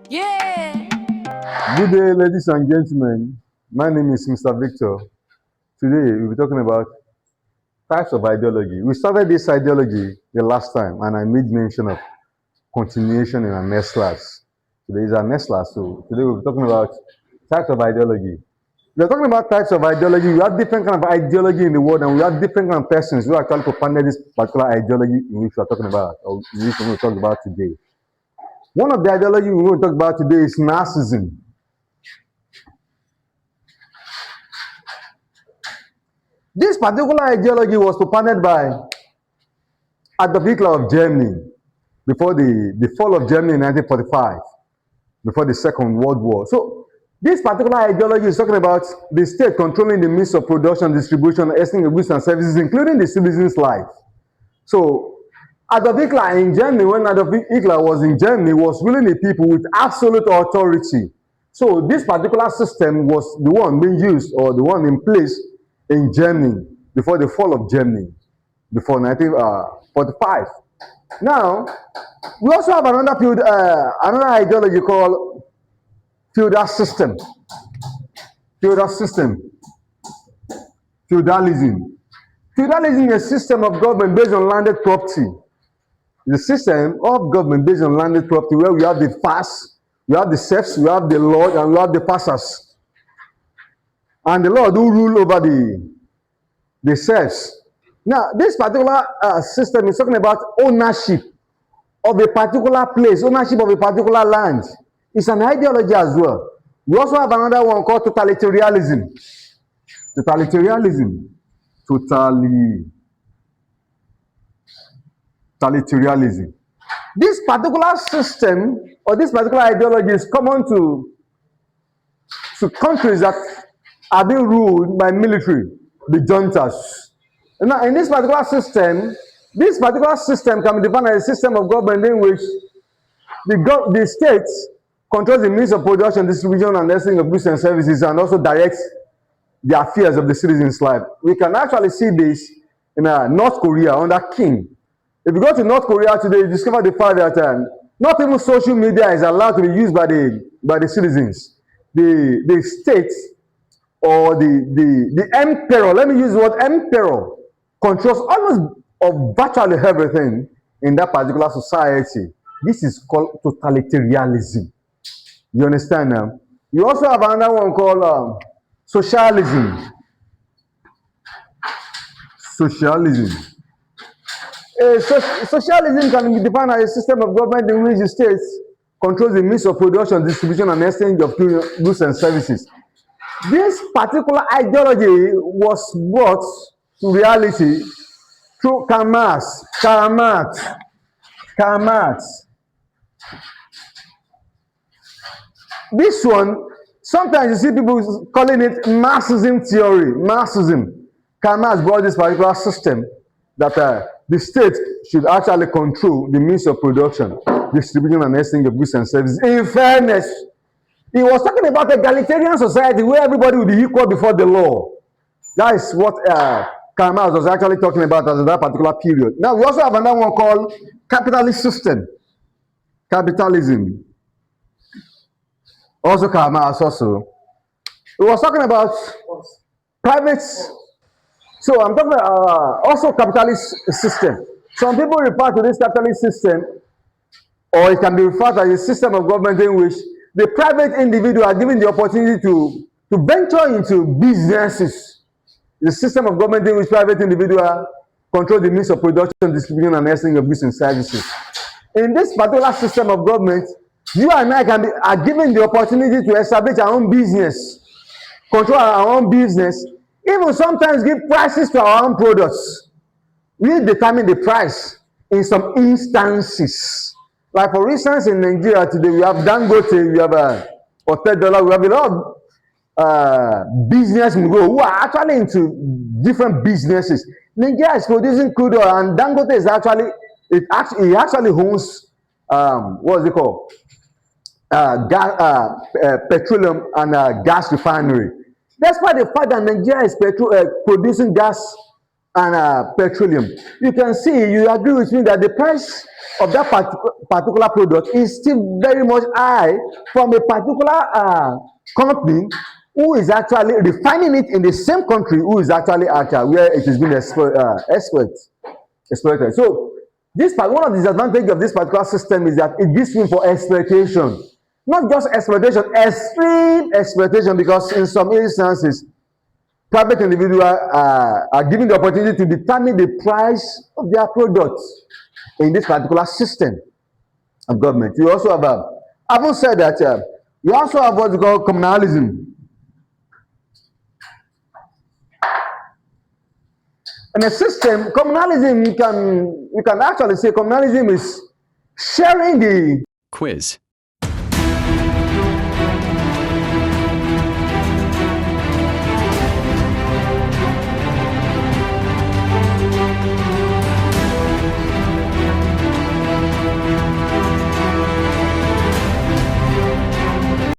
Yeah. Good day, ladies and gentlemen. My name is Mr. Victor. Today, we'll be talking about types of ideology. We started this ideology the last time, and I made mention of continuation in our next class. Today is our next class, so today we'll be talking about types of ideology. We're talking about types of ideology. We have different kind of ideology in the world, and we have different kind of persons who actually propagate this particular ideology in which we are talking about, or in which we're going to talk about today. One of the ideology we're going to talk about today is narcissism. This particular ideology was propounded by Adolf Hitler of Germany before the fall of Germany in 1945, before the Second World War. So this particular ideology is talking about the state controlling the means of production, distribution, exchange of goods and services, including the citizen's life. So Adolf Hitler in Germany, when Adolf Hitler was in Germany, was ruling the people with absolute authority. So this particular system was the one being used, or the one in place in Germany before the fall of Germany, before 1945. Now, we also have another ideology called feudal system. Feudal system. Feudalism. Feudalism is a system of government based on landed property. The system of government based on landed property where we have the fast, we have the serfs, we have the lord, and we have the passers. And the lord who rule over the serfs. Now, this particular system is talking about ownership of a particular place, ownership of a particular land. It's an ideology as well. We also have another one called totalitarianism. Totalitarianism. Totalitarianism. This particular system or this particular ideology is common to countries that are being ruled by military, the juntas. Now, in this particular system can be defined as a system of government in which the state controls the means of production, distribution, and exchange of goods and services, and also directs the affairs of the citizens' life. We can actually see this in North Korea under Kim. If you go to North Korea today, you discover the fact that not even social media is allowed to be used by the citizens. The state or the emperor, let me use the word emperor, controls almost of virtually everything in that particular society. This is called totalitarianism. You understand now? You also have another one called socialism. Socialism. Socialism can be defined as a system of government in which the state controls the means of production, distribution, and exchange of goods and services. This particular ideology was brought to reality through Karl Marx. This one, sometimes you see people calling it Marxism theory. Marxism. Karl Marx brought this particular system that the state should actually control the means of production, distribution, and exchange of goods and services. In fairness, he was talking about egalitarian society where everybody will be equal before the law. That is what Karl Marx was actually talking about at that particular period. Now, we also have another one called capitalist system. Capitalism. Also Karl Marx also. We was talking about private. So I'm talking about also capitalist system. Some people refer to this capitalist system, or it can be referred to as a system of government in which the private individual are given the opportunity to venture into businesses. The system of government in which private individual control the means of production, distribution, and exchange of goods and services. In this particular system of government, you and I are given the opportunity to establish our own business, control our own business, even sometimes give prices to our own products. We determine the price in some instances. Like for instance, in Nigeria today, we have Dangote, we have $100, we have a lot of business who are actually into different businesses. Nigeria is producing crude oil, and Dangote is actually, he actually owns, what is it called? Petroleum and gas refinery. Despite the fact that Nigeria is producing gas and petroleum, you can see, you agree with me that the price of that particular product is still very much high from a particular company who is actually refining it in the same country who is actually at where it is being exploited. So this part, one of the disadvantages of this particular system is that it gives room for exploitation. Not just exploitation, extreme exploitation, because in some instances, private individuals are given the opportunity to determine the price of their products in this particular system of government. You also have, having said that, you also have what we call communalism. In a system, communalism, you can actually say communalism is sharing the quiz.